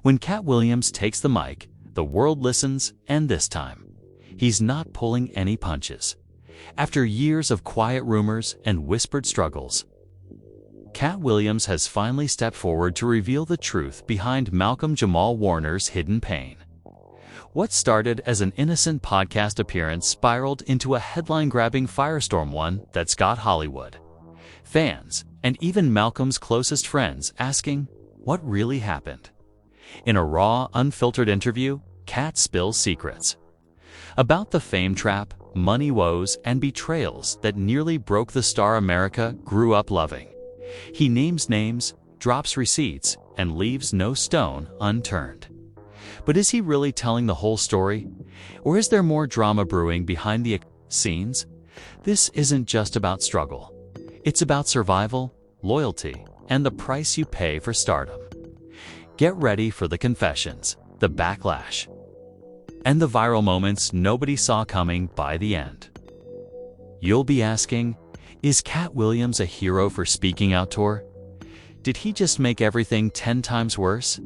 When Katt Williams takes the mic, the world listens, and this time, he's not pulling any punches. After years of quiet rumors and whispered struggles, Katt Williams has finally stepped forward to reveal the truth behind Malcolm Jamal Warner's hidden pain. What started as an innocent podcast appearance spiraled into a headline-grabbing firestorm, one that's got Hollywood, fans, and even Malcolm's closest friends asking, what really happened? In a raw, unfiltered interview, Katt spills secrets about the fame trap, money woes, and betrayals that nearly broke the star America grew up loving. He names names, drops receipts, and leaves no stone unturned. But is he really telling the whole story? Or is there more drama brewing behind the scenes? This isn't just about struggle. It's about survival, loyalty, and the price you pay for stardom. Get ready for the confessions, the backlash, and the viral moments nobody saw coming by the end. You'll be asking, is Katt Williams a hero for speaking out tour? Did he just make everything 10 times worse?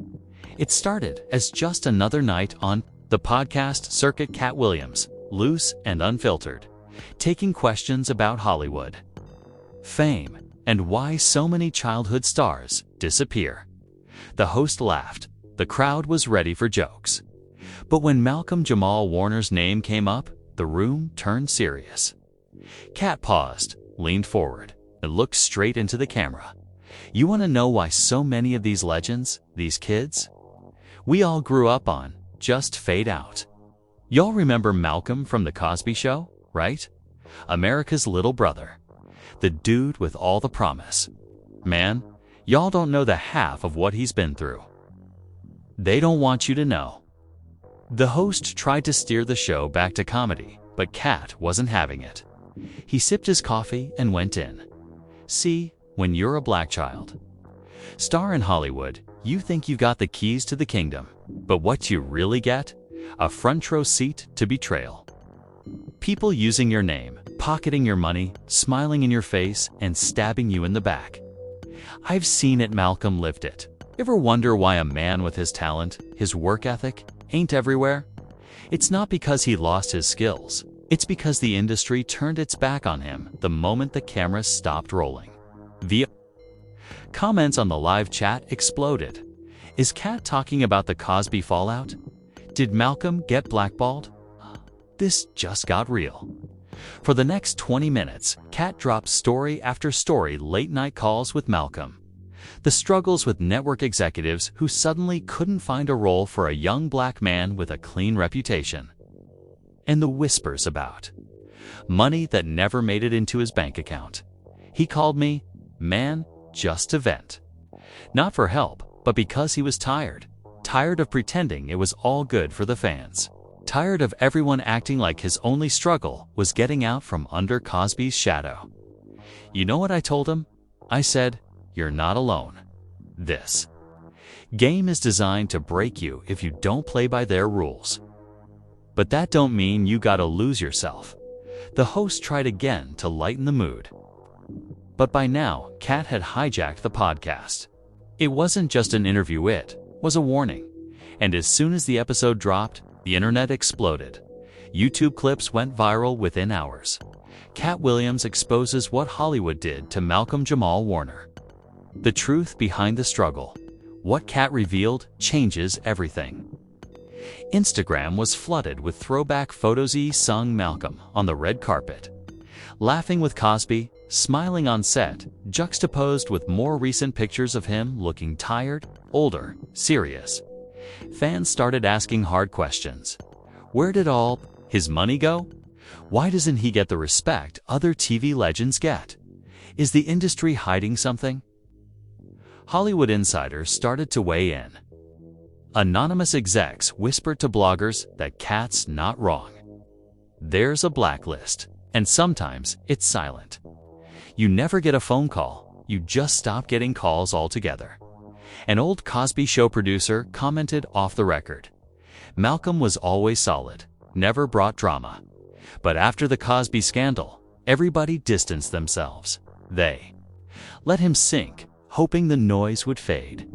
It started as just another night on the podcast circuit. Katt Williams, loose and unfiltered, taking questions about Hollywood, fame, and why so many childhood stars disappear. The host laughed. The crowd was ready for jokes. But when Malcolm Jamal Warner's name came up, the room turned serious. Katt paused, leaned forward, and looked straight into the camera. You want to know why so many of these legends, these kids we all grew up on, just fade out? Y'all remember Malcolm from the Cosby Show, right? America's little brother. The dude with all the promise. Man, y'all don't know the half of what he's been through. They don't want you to know. The host tried to steer the show back to comedy, but Katt wasn't having it. He sipped his coffee and went in. See, when you're a black child star in Hollywood, you think you got the keys to the kingdom, but what you really get? A front row seat to betrayal. People using your name, pocketing your money, smiling in your face, and stabbing you in the back. I've seen it. Malcolm lived it. Ever wonder why a man with his talent, his work ethic, ain't everywhere? It's not because he lost his skills. It's because the industry turned its back on him the moment the cameras stopped rolling. The comments on the live chat exploded. Is Katt talking about the Cosby fallout? Did Malcolm get blackballed? This just got real. For the next 20 minutes, Katt dropped story after story, late-night calls with Malcolm, the struggles with network executives who suddenly couldn't find a role for a young black man with a clean reputation, and the whispers about money that never made it into his bank account. He called me, man, just to vent. Not for help, but because he was tired. Tired of pretending it was all good for the fans. Tired of everyone acting like his only struggle was getting out from under Cosby's shadow. You know what I told him? I said, you're not alone. This game is designed to break you if you don't play by their rules. But that don't mean you gotta lose yourself. The host tried again to lighten the mood. But by now, Katt had hijacked the podcast. It wasn't just an interview, it was a warning. And as soon as the episode dropped, the internet exploded. YouTube clips went viral within hours. Katt Williams exposes what Hollywood did to Malcolm Jamal Warner. The truth behind the struggle. What Katt revealed changes everything. Instagram was flooded with throwback photos. He sung Malcolm on the red carpet, laughing with Cosby, smiling on set, juxtaposed with more recent pictures of him looking tired, older, serious. Fans started asking hard questions. Where did all his money go? Why doesn't he get the respect other TV legends get? Is the industry hiding something? Hollywood insiders started to weigh in. Anonymous execs whispered to bloggers that Katt's not wrong. There's a blacklist, and sometimes it's silent. You never get a phone call, you just stop getting calls altogether. An old Cosby Show producer commented off the record, Malcolm was always solid, never brought drama. But after the Cosby scandal, everybody distanced themselves. They let him sink, hoping the noise would fade.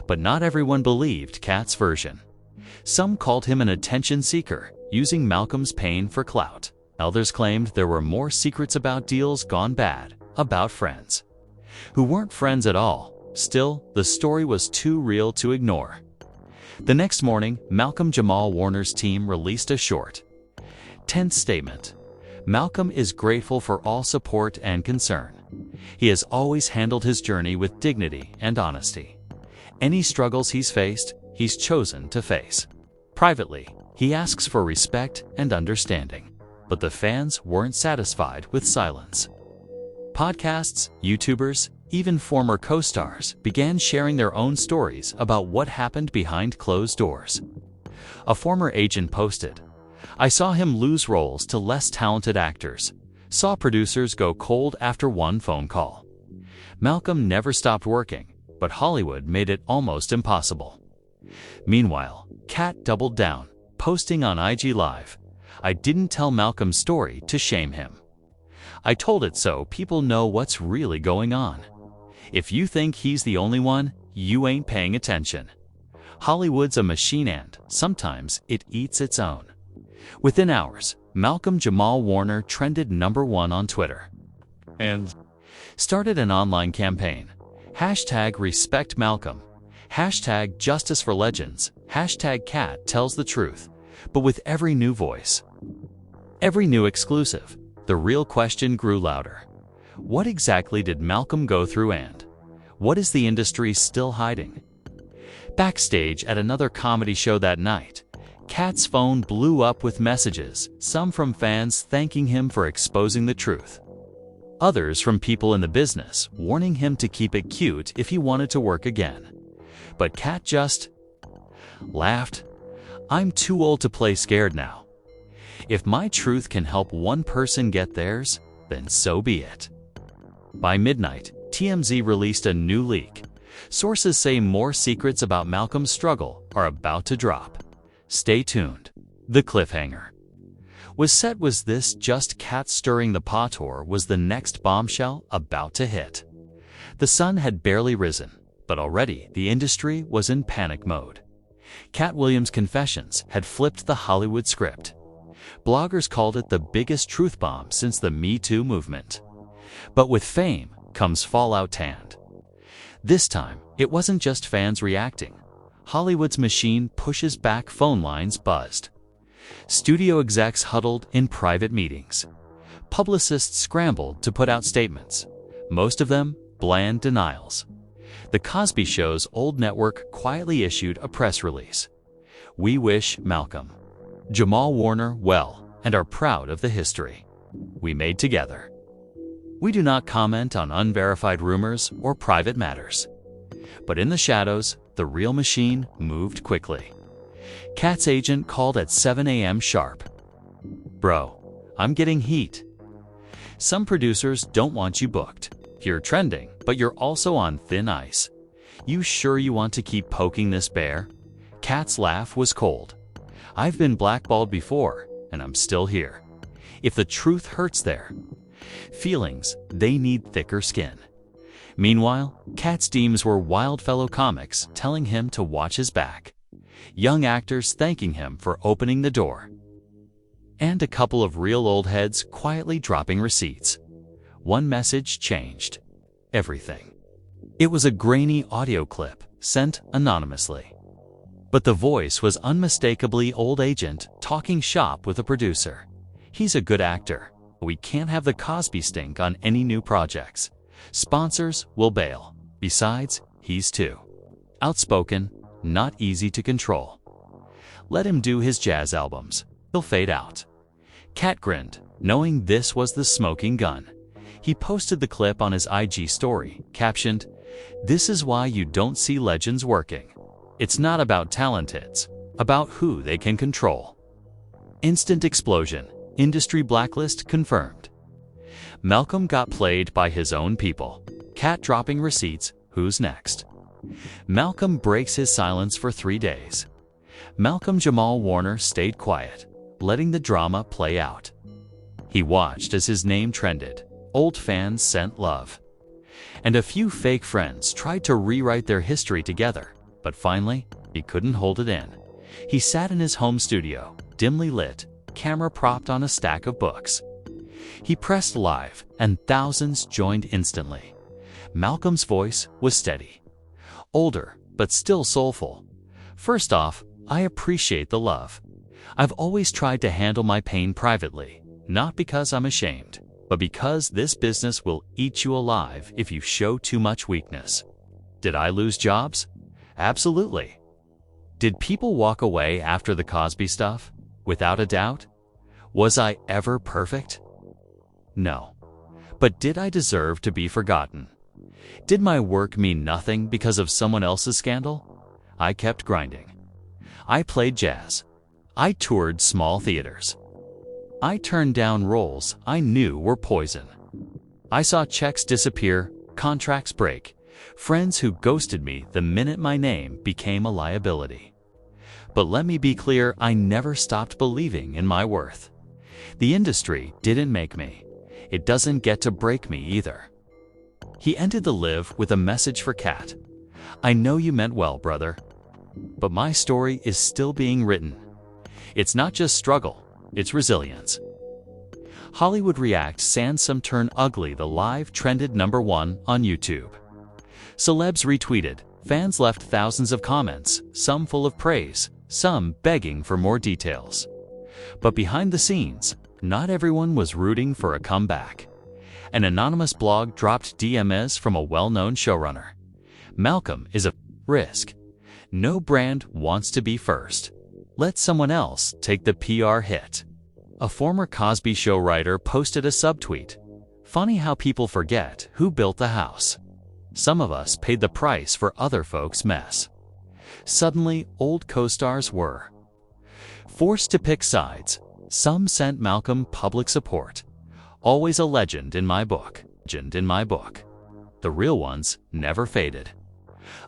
But not everyone believed Katt's version. Some called him an attention seeker, using Malcolm's pain for clout. Others claimed there were more secrets about deals gone bad, about friends who weren't friends at all. Still, the story was too real to ignore. The next morning, Malcolm Jamal Warner's team released a short, tense statement. Malcolm is grateful for all support and concern. He has always handled his journey with dignity and honesty. Any struggles he's faced, he's chosen to face. Privately, he asks for respect and understanding. But the fans weren't satisfied with silence. Podcasts, YouTubers, even former co-stars began sharing their own stories about what happened behind closed doors. A former agent posted, "I saw him lose roles to less talented actors, saw producers go cold after one phone call. Malcolm never stopped working, but Hollywood made it almost impossible." Meanwhile, Katt doubled down, posting on IG Live, "I didn't tell Malcolm's story to shame him. I told it so people know what's really going on. If you think he's the only one, you ain't paying attention. Hollywood's a machine and, sometimes, it eats its own." Within hours, Malcolm Jamal Warner trended #1 on Twitter and started an online campaign. #RespectMalcolm, #JusticeForLegends, #Katt tells the truth. But with every new voice, every new exclusive, the real question grew louder. What exactly did Malcolm go through, and what is the industry still hiding? Backstage at another comedy show that night, Katt's phone blew up with messages, some from fans thanking him for exposing the truth. Others from people in the business warning him to keep it cute if he wanted to work again. But Katt just laughed. "I'm too old to play scared now. If my truth can help one person get theirs, then so be it." By midnight, TMZ released a new leak. Sources say more secrets about Malcolm's struggle are about to drop. Stay tuned. The cliffhanger. Was this just Katt stirring the pot, or was the next bombshell about to hit? The sun had barely risen, but already the industry was in panic mode. Katt Williams' confessions had flipped the Hollywood script. Bloggers called it the biggest truth bomb since the Me Too movement. But with fame comes fallout, and this time, it wasn't just fans reacting. Hollywood's machine pushes back, phone lines buzzed. Studio execs huddled in private meetings. Publicists scrambled to put out statements, most of them bland denials. The Cosby Show's old network quietly issued a press release. "We wish Malcolm Jamal Warner well and are proud of the history we made together. We do not comment on unverified rumors or private matters." But in the shadows, the real machine moved quickly. Katt's agent called at 7 a.m. sharp. "Bro, I'm getting heat. Some producers don't want you booked. You're trending, but you're also on thin ice. You sure you want to keep poking this bear?" Katt's laugh was cold. "I've been blackballed before, and I'm still here. If the truth hurts their feelings, they need thicker skin." Meanwhile, Katt's teams were wild fellow comics telling him to watch his back. Young actors thanking him for opening the door. And a couple of real old heads quietly dropping receipts. One message changed everything. It was a grainy audio clip sent anonymously. But the voice was unmistakably old agent talking shop with a producer. "He's a good actor. We can't have the Cosby stink on any new projects. Sponsors will bail. Besides, he's too outspoken, not easy to control. Let him do his jazz albums. He'll fade out." Katt grinned, knowing this was the smoking gun. He posted the clip on his IG story, captioned, "This is why you don't see legends working. It's not about talent, it's about who they can control." Instant explosion. Industry blacklist confirmed. Malcolm got played by his own people. Katt dropping receipts. Who's next? Malcolm breaks his silence for 3 days. Malcolm Jamal Warner stayed quiet, letting the drama play out. He watched as his name trended. Old fans sent love. And a few fake friends tried to rewrite their history together, But finally, he couldn't hold it in. He sat in his home studio, dimly lit, camera propped on a stack of books. He pressed live, and thousands joined instantly. Malcolm's voice was steady. Older, but still soulful. First off, I appreciate the love. I've always tried to handle my pain privately, not because I'm ashamed, but because this business will eat you alive if you show too much weakness. Did I lose jobs? Absolutely. Did people walk away after the Cosby stuff? Without a doubt. Was I ever perfect? No. But did I deserve to be forgotten? Did my work mean nothing because of someone else's scandal? I kept grinding. I played jazz. I toured small theaters. I turned down roles I knew were poison. I saw checks disappear, contracts break, friends who ghosted me the minute my name became a liability. But let me be clear, I never stopped believing in my worth. The industry didn't make me. It doesn't get to break me either. He ended the live with a message for Katt. I know you meant well, brother. But my story is still being written. It's not just struggle, it's resilience. Hollywood React Sandsome Turn Ugly the live trended #1 on YouTube. Celebs retweeted, fans left thousands of comments, some full of praise, some begging for more details. But behind the scenes, not everyone was rooting for a comeback. An anonymous blog dropped DMs from a well-known showrunner. Malcolm is a risk. No brand wants to be first. Let someone else take the PR hit. A former Cosby Show writer posted a subtweet. Funny how people forget who built the house. Some of us paid the price for other folks' mess. Suddenly, old co-stars were forced to pick sides. Some sent Malcolm public support. Always a legend in my book. The real ones never faded.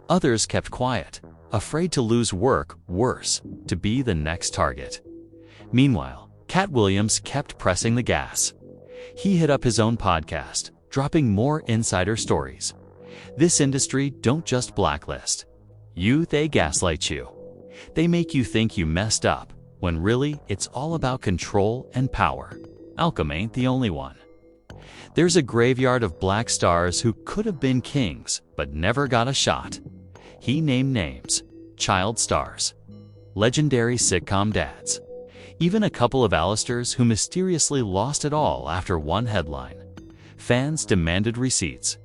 Others kept quiet, afraid to lose work, worse, to be the next target. Meanwhile, Katt Williams kept pressing the gas. He hit up his own podcast, dropping more insider stories. This industry don't just blacklist you, they gaslight you. They make you think you messed up, when really it's all about control and power. Malcolm ain't the only one. There's a graveyard of black stars who could have been kings, but never got a shot. He named names, child stars, legendary sitcom dads, even a couple of Alistairs who mysteriously lost it all after one headline. Fans demanded receipts.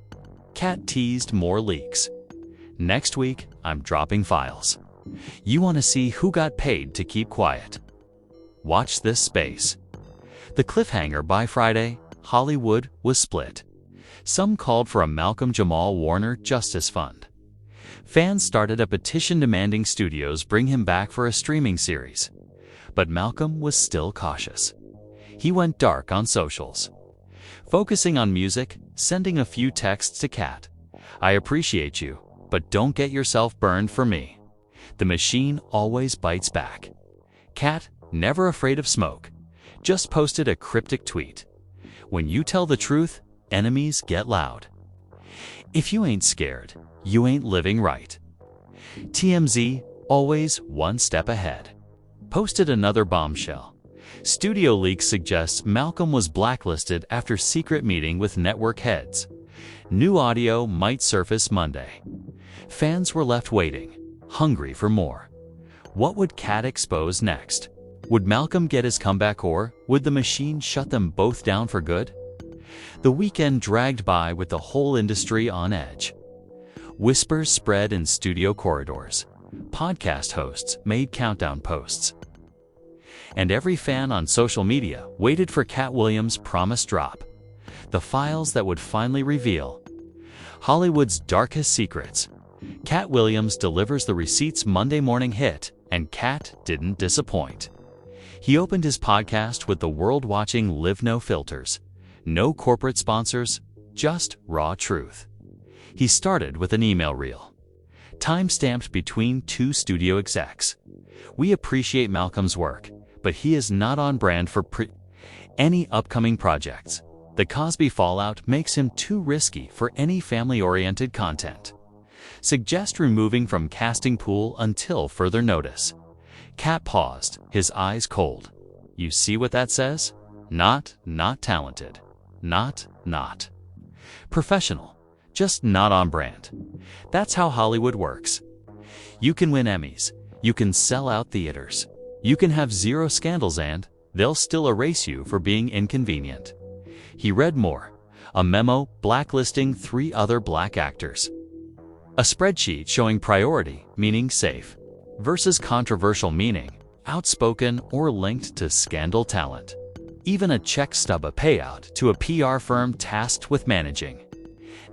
Katt teased more leaks. Next week, I'm dropping files. You want to see who got paid to keep quiet? Watch this space. The cliffhanger by Friday, Hollywood was split. Some called for a Malcolm Jamal Warner Justice Fund. Fans started a petition demanding studios bring him back for a streaming series. But Malcolm was still cautious. He went dark on socials, focusing on music, sending a few texts to Katt. I appreciate you, but don't get yourself burned for me. The machine always bites back. Katt, never afraid of smoke, just posted a cryptic tweet. When you tell the truth, enemies get loud. If you ain't scared, you ain't living right. TMZ, always one step ahead, posted another bombshell. Studio leaks suggest Malcolm was blacklisted after secret meeting with network heads. New audio might surface Monday. Fans were left waiting, hungry for more. What would Katt expose next? Would Malcolm get his comeback, or would the machine shut them both down for good? The weekend dragged by with the whole industry on edge. Whispers spread in studio corridors. Podcast hosts made countdown posts. And every fan on social media waited for Katt Williams' promised drop. The files that would finally reveal Hollywood's darkest secrets. Katt Williams delivers the receipts Monday morning hit, and Katt didn't disappoint. He opened his podcast with the world watching Live No Filters. No corporate sponsors, just raw truth. He started with an email reel, time-stamped between two studio execs. We appreciate Malcolm's work, but he is not on brand for any upcoming projects. The Cosby fallout makes him too risky for any family-oriented content. Suggest removing from casting pool until further notice. Katt paused, his eyes cold. You see what that says? Not talented. Not. Professional. Just not on brand. That's how Hollywood works. You can win Emmys. You can sell out theaters. You can have 0 scandals and they'll still erase you for being inconvenient. He read more. A memo blacklisting 3 other black actors. A spreadsheet showing priority, meaning safe, versus controversial, meaning outspoken or linked to scandal talent. Even a check stub, a payout to a PR firm tasked with managing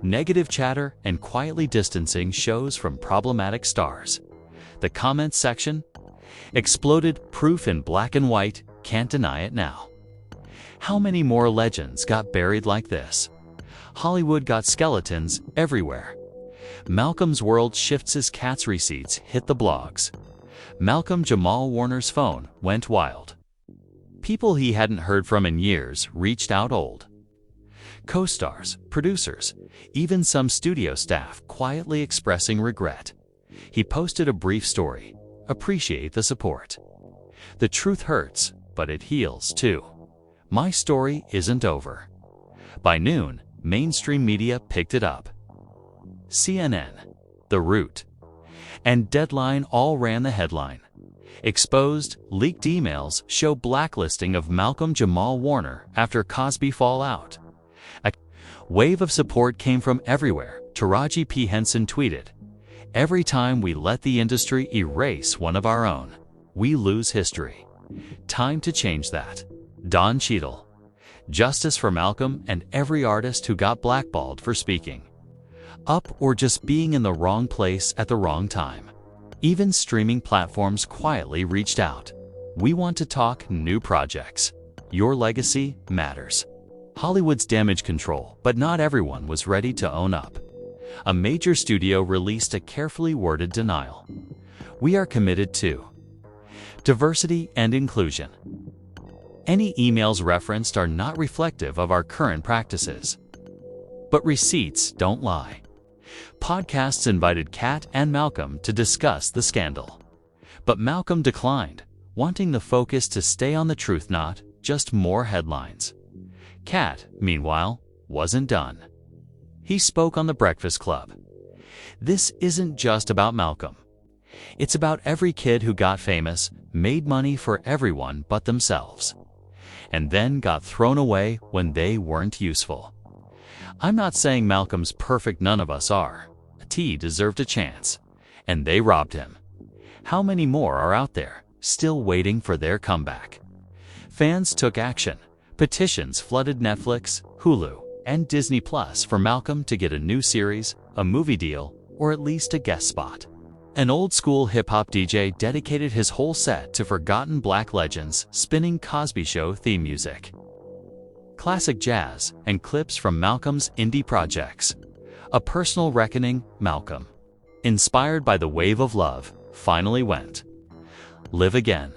negative chatter and quietly distancing shows from problematic stars. The comments section exploded, proof in black and white, can't deny it now. How many more legends got buried like this? Hollywood got skeletons everywhere. Malcolm's world shifts as Katt's receipts hit the blogs. Malcolm Jamal Warner's phone went wild. People he hadn't heard from in years reached out, old co-stars, producers, even some studio staff quietly expressing regret. He posted a brief story. Appreciate the support. The truth hurts, but it heals too. My story isn't over. By noon, mainstream media picked it up. CNN, The Root, and Deadline all ran the headline. Exposed, leaked emails show blacklisting of Malcolm Jamal Warner after Cosby fallout. A wave of support came from everywhere. Taraji P. Henson tweeted, "Every time we let the industry erase one of our own, we lose history. Time to change that." Don Cheadle, "Justice for Malcolm and every artist who got blackballed for speaking up or just being in the wrong place at the wrong time." Even streaming platforms quietly reached out. "We want to talk new projects. Your legacy matters." Hollywood's damage control, but not everyone was ready to own up. A major studio released a carefully worded denial. "We are committed to diversity and inclusion. Any emails referenced are not reflective of our current practices." But receipts don't lie. Podcasts invited Katt and Malcolm to discuss the scandal. But Malcolm declined, wanting the focus to stay on the truth, not just more headlines. Katt, meanwhile, wasn't done. He spoke on The Breakfast Club. "This isn't just about Malcolm. It's about every kid who got famous, made money for everyone but themselves, and then got thrown away when they weren't useful. I'm not saying Malcolm's perfect, none of us are. He deserved a chance, and they robbed him. How many more are out there, still waiting for their comeback?" Fans took action. Petitions flooded Netflix, Hulu, and Disney Plus for Malcolm to get a new series, a movie deal, or at least a guest spot. An old-school hip-hop DJ dedicated his whole set to forgotten black legends, spinning Cosby Show theme music, classic jazz, and clips from Malcolm's indie projects. A personal reckoning. Malcolm, inspired by the wave of love, finally went live again.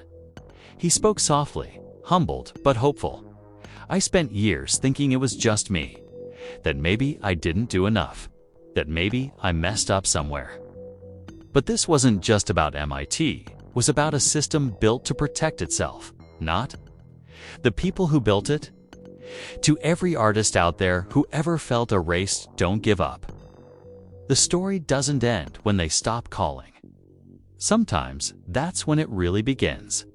He spoke softly, humbled but hopeful. "I spent years thinking it was just me, that maybe I didn't do enough, that maybe I messed up somewhere. But this wasn't just about MIT, it was about a system built to protect itself, not the people who built it." To every artist out there who ever felt erased, don't give up. The story doesn't end when they stop calling. Sometimes that's when it really begins.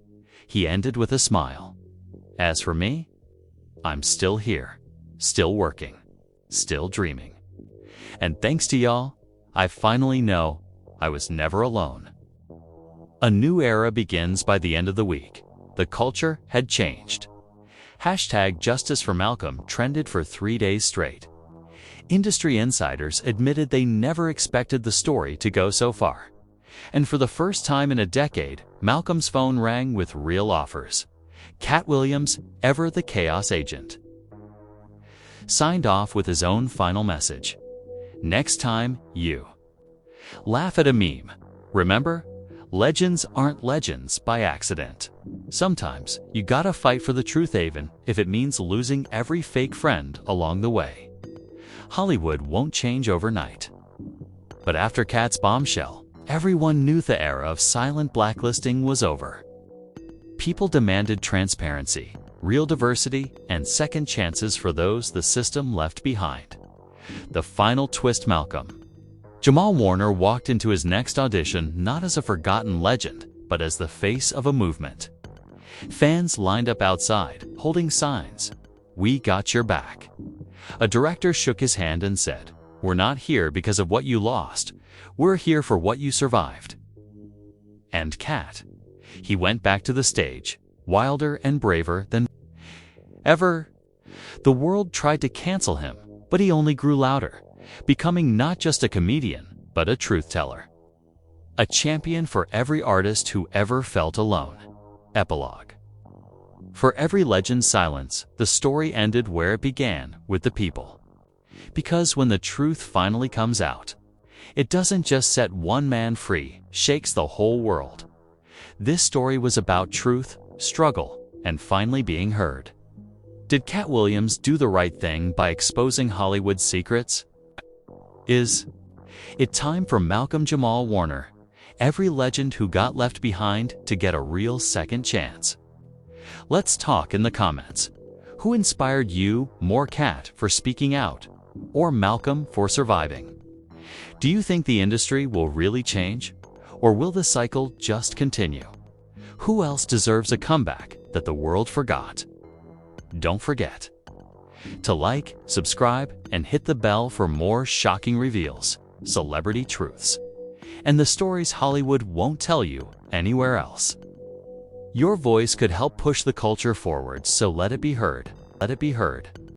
He ended with a smile. "As for me, I'm still here, still working, still dreaming. And thanks to y'all, I finally know I was never alone." A new era begins by the end of the week. The culture had changed. #Justice for Malcolm trended for 3 days straight. Industry insiders admitted they never expected the story to go so far. And for the first time in a decade, Malcolm's phone rang with real offers. Katt Williams, ever the chaos agent, signed off with his own final message. "Next time, you laugh at a meme. Remember, legends aren't legends by accident. Sometimes you gotta fight for the truth, even if it means losing every fake friend along the way." Hollywood won't change overnight, But after Katt's bombshell, everyone knew the era of silent blacklisting was over. People demanded transparency, real diversity, and second chances for those the system left behind. The final twist: Malcolm Jamal Warner walked into his next audition not as a forgotten legend, but as the face of a movement. Fans lined up outside, holding signs, "We got your back." A director shook his hand and said, "We're not here because of what you lost. We're here for what you survived." And Katt, he went back to the stage, wilder and braver than ever. The world tried to cancel him, but he only grew louder, becoming not just a comedian, but a truth-teller. A champion for every artist who ever felt alone. Epilogue. For every legend's silence, the story ended where it began, with the people. Because when the truth finally comes out, it doesn't just set one man free, shakes the whole world. This story was about truth, struggle, and finally being heard. Did Katt Williams do the right thing by exposing Hollywood's secrets? Is it time for Malcolm Jamal Warner, every legend who got left behind, to get a real second chance? Let's talk in the comments. Who inspired you more, Katt for speaking out, or Malcolm for surviving? Do you think the industry will really change, or will the cycle just continue? Who else deserves a comeback that the world forgot? Don't forget to like, subscribe, and hit the bell for more shocking reveals, celebrity truths, and the stories Hollywood won't tell you anywhere else. Your voice could help push the culture forward, so let it be heard. Let it be heard.